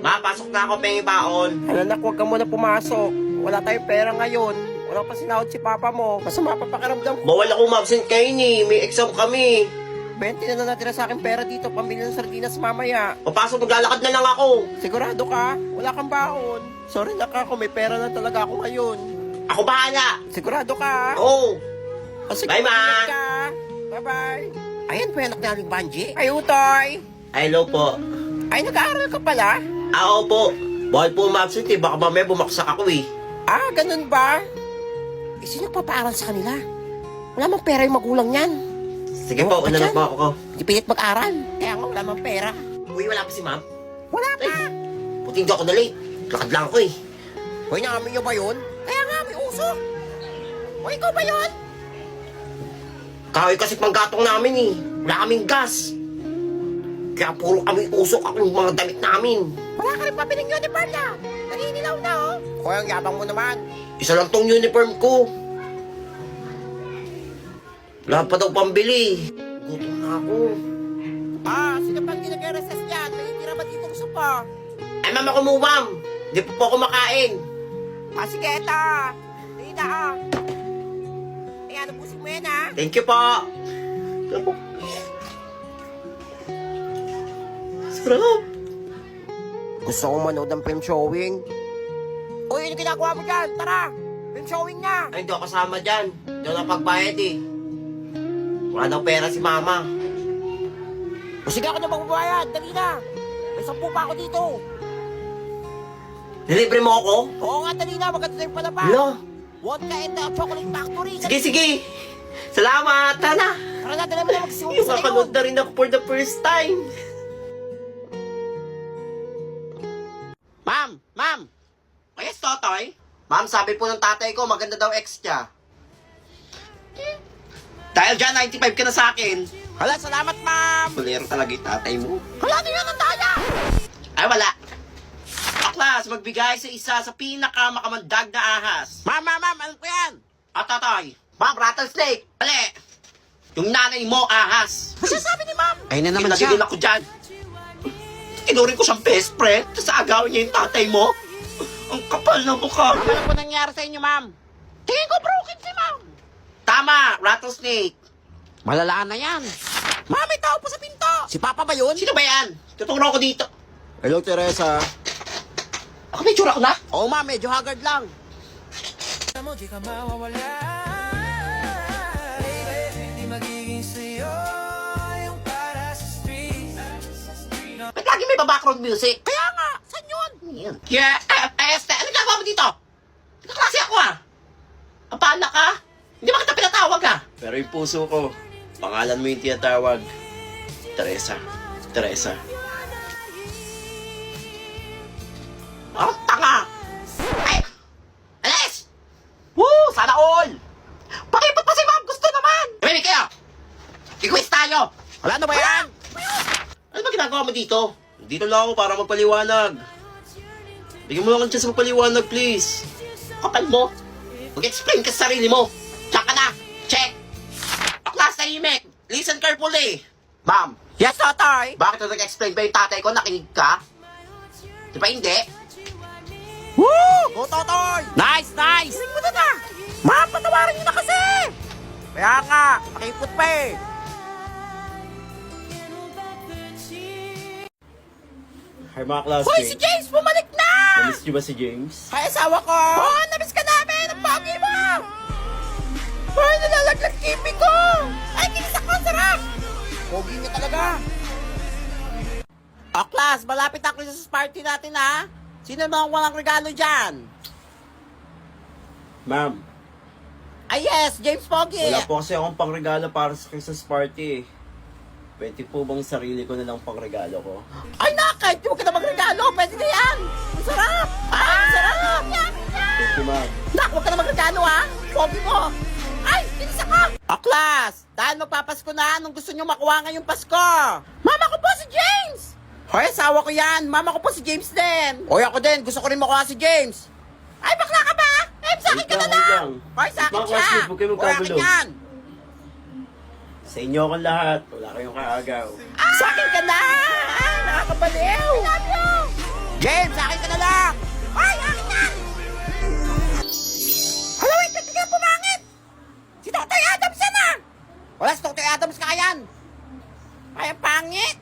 Ma, pasok na ako, pengi baon. Anak, huwag ka muna pumasok. Wala tayong pera ngayon. Wala pa sinahod si papa mo. Masama pa pakiramdam ko. Bawal ako ma-absent kayo ni. May exam kami. 20 na natira sa akin pera dito. Pambili ng sardinas mamaya. Papasok, maglalakad na lang ako. Sigurado ka? Wala kang baon. Sorry na ka, may pera na talaga ako ngayon. Ako bahala. Sigurado ka? Oo. O, sige, Bye, Ma. ingat ka. Bye-bye. Ayan po yung anak namin, Banji. Ay, Utoy. Hello po. Ay, nag-aaral ka pala? Ako po. Bawal po ma-absent eh. Baka mamaya bumaksak ako eh. Ah, ganun ba? Eh, sino papaaral sa kanila? Wala mang pera yung magulang niyan. Sige po, una na po ako. Hindi pilit mag-aral. Kaya nga wala mang pera. Uy, wala pa si ma'am. Wala pa. Puti hindi ako na late. Lakad lang ako eh. Hoy, naamin niyo ba yun? Kaya nga, may usok. Hoy, ikaw ba yun? Kahoy kasi panggatong namin eh. Wala kaming gas. Kaya puro kami usok ako ng mga damit namin. Wala ka rin pabiling uniform na. Naninilaw na, oh. Hoy, ang yabang mo naman. Isa lang tong uniform ko. Wala pa daw pambili. Gutom na ako. Ah, sino pang hindi nag-recess niyan? May tira ba dito gusto pa? Ay, mama ko mo, ma'am. Di pa po ako makain. Ah, sige, eta. Hindi na, ah. Ayan, ubusin mo yan, ah. Thank you po. Sarap. Gusto ko manood ng film showing. Uy, ano ginagawa mo dyan? Tara! Film showing na! Ay, hindi ako kasama dyan. Hindi ako napagbayad eh. Wala daw pera si mama. O sige ako na magbabayad, dali na! May 10 pa ako dito. Delivery mo ako? Oo nga, dali na, magkatuloy pa na pa. Hello? Vodka and the Chocolate Factory. Sige, sige. Salamat. Tara. Tara na, dali mo na magsisimula Yung sa kakanood na rin ako for the first time. Ma'am! Ma'am! Yes, Totoy? Ma'am, sabi po ng tatay ko, maganda daw ex niya. Dahil dyan, 95 ka na sa akin. Hala, salamat, ma'am! Kulero talaga yung tatay mo. Hala, di yan ang daya! Ay, wala. Aklas, magbigay sa isa sa pinakamakamandag na ahas. Ma'am, alam ko yan! At Totoy, Ma'am, rattlesnake. Dali. Yung nanay mo, ahas. Ano sabi ni ma'am? Ay na naman Pinagigil ako dyan. Tinurin ko siyang best friend, tapos agawin niya yung tatay mo. Ang kapal na mukha. Ano po nangyari sa inyo, ma'am? Tingin ko broken si ma'am. Tama, rattlesnake. Malalaan na yan. Ma'am, may tao po sa pinto. Si Papa ba yun? Sino ba yan? Tuturo ko dito. Hello, Teresa. Ako may tsura ko na? Oo, ma'am, medyo haggard lang. Ba't lagi may background music? Kaya nga, saan yun? Yan. Yeah, este, ano ginagawa mo dito? Kaklase ako ah. Apala ka? Hindi ba kita pinatawag ah? Pero yung puso ko, pangalan mo yung tinatawag. Teresa. Teresa. Oh, tanga! Ay! Alis! Woo! Sana all! Pakipot pa si ma'am! Gusto naman! Tumimik kayo! I-quiz tayo! Wala na ba yan? Ano ba ginagawa mo dito? Dito lang ako para magpaliwanag. Bigyan mo lang dyan sa magpaliwanag, please. Kapal mo. Mag-explain ka sa sarili mo. Diyan ka na. Check. Aklas na himik. Listen carefully. Ma'am, Yes, Totoy. bakit na nag-explain ba yung tatay ko? Nakinig ka? Di ba hindi? Woo! Go, Totoy! Nice, nice! Hiling mo na! Ma'am, patawarin niyo na kasi! Kaya nga, pakipot pa eh. Hi mga classmates. Hoy, si James, bumalik na! Namiss niyo ba si James? Ay, asawa ko! Oo, namiss ka namin! Ang pogi mo! Ay, nalalaglag kimi ko! Ay, kinisak ko, sarap! Pogi niya talaga! O, class, malapit ang Christmas party natin, ha? Sino naman walang regalo dyan? Ma'am, Ay, yes, James Pogi! wala po kasi akong pangregalo para sa Christmas party. Pwede po bang sarili ko na lang pangregalo ko? Ay, nakay! Di mo ka na magregalo! Pwede na yan! Ang sarap! Ay, ang sarap! Thank you, ma'am. Nak, huwag ka na magregalo, ha? Pogi mo! Ay, kinisa ka! O, class! Dahil magpapasko na, anong gusto nyo makuha ngayong Pasko? Mama ko po si James! Hoy, asawa ko yan! Mama ko po si James din! Hoy, ako din! Gusto ko rin makuha si James! Ay, bakla ka ba? Eh, sa akin ka na Wait lang, lang! wait lang. Hoy, sa akin Mga siya! classmates, huwag kayo Hoy, akin magkagulo. yan! Sa inyo akong lahat. Wala kayong kaagaw. Sa akin ka na! Nakakabaliw! I love you! James, akin ka na lang! Ay, akin na! Hala, wait, ba't biglang pumangit? Si Totoy Adams yan ah! Wala si Totoy Adams ka yan! Ay, ang pangit!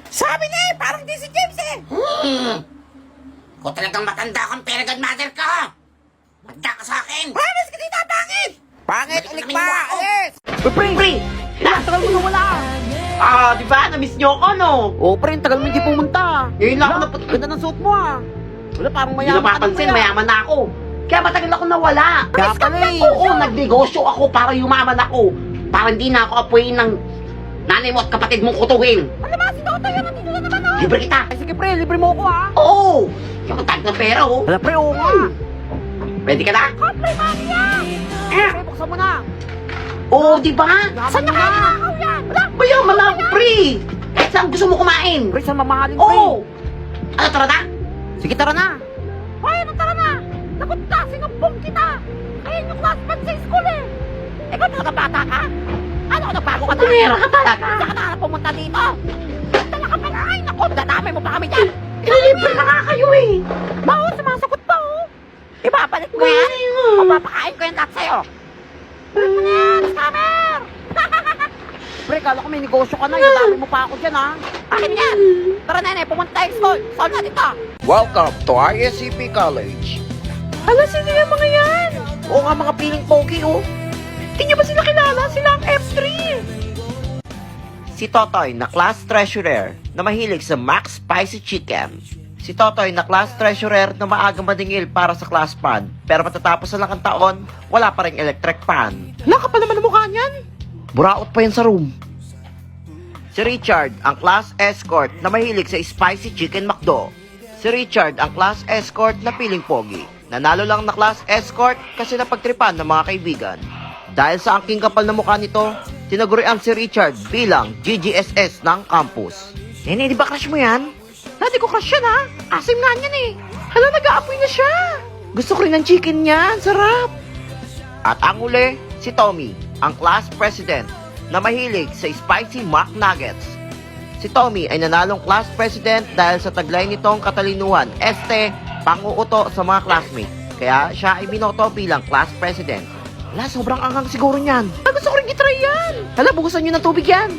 Sabi na eh, parang di si James eh! Kung talagang matanda kang fairy godmother ka, magda ka sa akin. Promise ka dito, pangit! Pangit, Balik ulit na pa, yung ako. alis! Pre! Nakatagal mo na wala! Ah, di ba? Na-miss niyo ako, no? Oo, pre, tagal mo hindi pumunta. Ngayon lang ako Ganda ng suot mo ah. Wala, parang Hindi mayaman napapansin, mayaman na ako. Kaya matagal ako nawala. Kaya pala eh. Oo, nagnegosyo ako para yumaman ako. Para hindi na ako apoyin ng nanay mo at kapatid mong kutuhin. Ano ba, si Totoy yan, nandito na naman oh. Libre kita. Ay, sige pre, libre mo ako ah. Oo! Yung tag ng pera, oh. Wala pre, oo nga. Pwede ka na? Pre, mami yan! Pre, buksan mo na. Oo, di ba? Saan na kaya nakakaw yan? Wala. Mayaman na ako, pre. Kahit saan gusto mo kumain. Pre, saan mamahalin pre? Oo! Ano, tara na? Sige, tara na. Hoy, ano tara na? Napunta, sinumpong kita. Ayun yung classmate sa school eh. Ikaw talaga bata ka? Ano, nagbago ka na? Tumira ka talaga. Saan ka na pumunta dito? Dala ka pa nga. Ay, naku, dadamay mo pa kami dyan. Ililibre na nga kayo, eh. Bao, sumasagot pa oh. Ibabalik mo yan. O papakain ko yan lahat sa'yo. Ulit mo na yan, scammer. Pre, kala ko may negosyo ka na. Yung dami mo pa ako dyan ha. Akin yan. Tara nene, pumunta tayo school. Saan na dito? Welcome to ISCP College. Hala, sino yung mga yan? Oo nga, mga piling pogi, oh. Hindi niyo ba sila kilala? Sila ang F3. Si Totoy na class treasurer na mahilig sa Max Spicy Chicken. Si Totoy na class treasurer na maaga maningil para sa class fund. Pero matatapos na lang ang taon, wala pa rin electric fan. Laka pa naman ang mukha niyan. Buraot pa yan sa room. Si Richard, ang class escort na mahilig sa Spicy Chicken McDo. Si Richard, ang class escort na piling pogi. Nanalo lang na class escort kasi napagtripan ng mga kaibigan. Dahil sa angking kapal na mukha nito, tinagurian si Richard bilang GGSS ng campus. Nene, di ba crush mo yan? Hindi ko crush yan ha. Asim nga niyan eh. Hala, nag-aapoy na siya. Gusto ko rin ng chicken niyan, sarap. At ang uli, si Tommy, ang class president na mahilig sa Spicy McNuggets. Si Tommy ay nanalong class president dahil sa taglay nitong katalinuhan, panguuto sa mga classmates. Kaya siya ay binoto bilang class president. Wala, sobrang anghang siguro niyan. Gusto ko rin gitry yan. Hala, bukasan nyo ng tubig yan.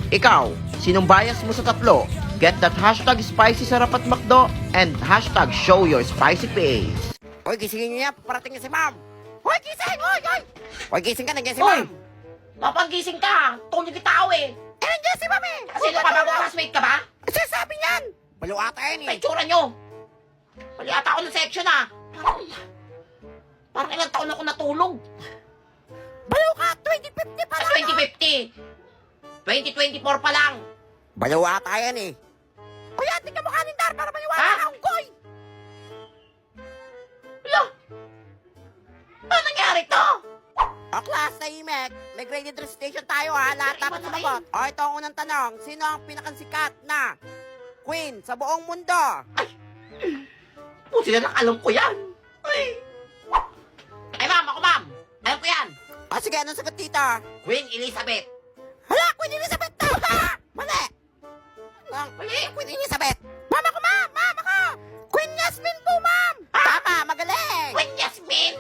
Ikaw, sinong bias mo sa tatlo? Get that hashtag spicy sarap at McDo and hashtag show your spicy face. Hoy, gisingin niyo yan. Parating na si ma'am. Hoy, gising! Hoy, hoy! Hoy, gising ka. Nandiyan si Hoy! ma'am. Mapagising ka. Tulog kita ako, eh. Eh, nandiyan si ma'am eh. Sino ka ba? Classmate ka ba? Sinasabi niyan. Balo ata yan Sa eh. itsura nyo. Mali ata ako ng section, ah. Parang ilang taon ako natulog. Balo ka. 2050 pa Sa lang. 2050. 2024 pa lang. Balo ata yan eh. Hoy, ating ka mukha nindar para maniwala Ha? ka, unggoy. Wala. Ano nangyari to? O, class, tahimik. May graded recitation tayo ha. Lahat dapat sumagot. O, ito ang unang tanong. Sino ang pinakansikat na queen sa buong mundo? Puti na lang alam ko yan. Ay, ma'am, ako ma'am. Alam ko yan. O, sige, anong sagot dito? Queen Elizabeth. Hala, Queen Elizabeth tama! Mali! Mali. Queen Elizabeth. Mama ko, ma'am! Mama ko! Queen Yasmin po, ma'am! Tama, magaling! Queen Jasmine.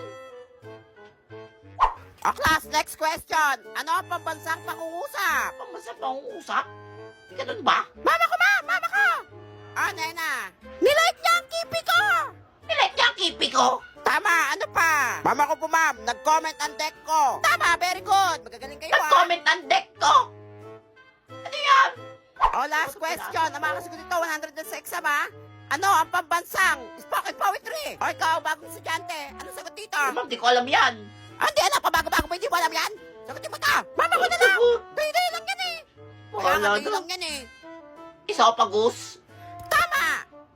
O, class, next question. Ano ang pambansang pangungusap? Pamasa pa akong usap? Ganun ba? Mama ko, ma'am! Mama ko! O, nena. Nilike niya ang kipi ko! Nilik niya ang kipi ko. Tama, ano pa? Mama ko po, ma'am. Nag-comment ang deck ko. Tama, very good. Magagaling kayo, ah. Nag-comment ang deck ko. Ano yan? O, last question. Ang mga kasagot dito, 100 sa exam, ha? Ano ang pambansang spoken poetry? O, ikaw, bagong estudyante. Ano sagot dito? Ma'am, di ko alam yan. Ah, hindi alam. Pabago-bago pa, hindi mo alam yan. Sagutin mo ito. Mama ko na lang. Day-day lang yan, eh. Kaya nga, Wala day na. lang yan, eh. Isa pa, Gus. Tama.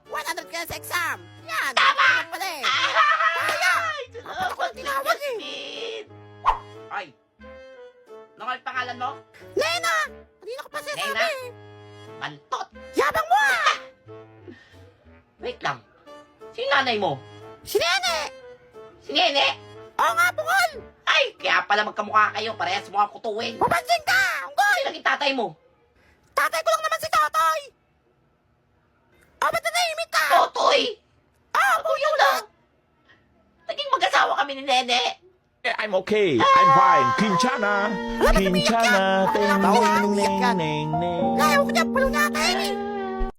100 ka na sa exam. Yan. Tama. Ano pala, eh. Kaya! Ako ko tinawag, eh. Ay. Ano nga yung pangalan mo? Nena! Hindi na ko pa sinasabi, Nena? eh. Bantot. Yabang mo, ah. Wait lang. Sino nanay mo? Si Nene. Si Nene? Oo nga, bukol. Ay, kaya pala magkamukha kayo. Parehas mo ang kutuwin. Papansin ka, unggoy. Sino naging tatay mo? Tatay ko lang naman si Totoy. O, ba't nanahimik ka? tuloy. Kuya lang. Naging mag-asawa kami ni Nene. I'm okay. I'm fine. Kinchana. Kinchana. Ting, ning, ning, ning, ning. Ayaw ko niya, palo natin.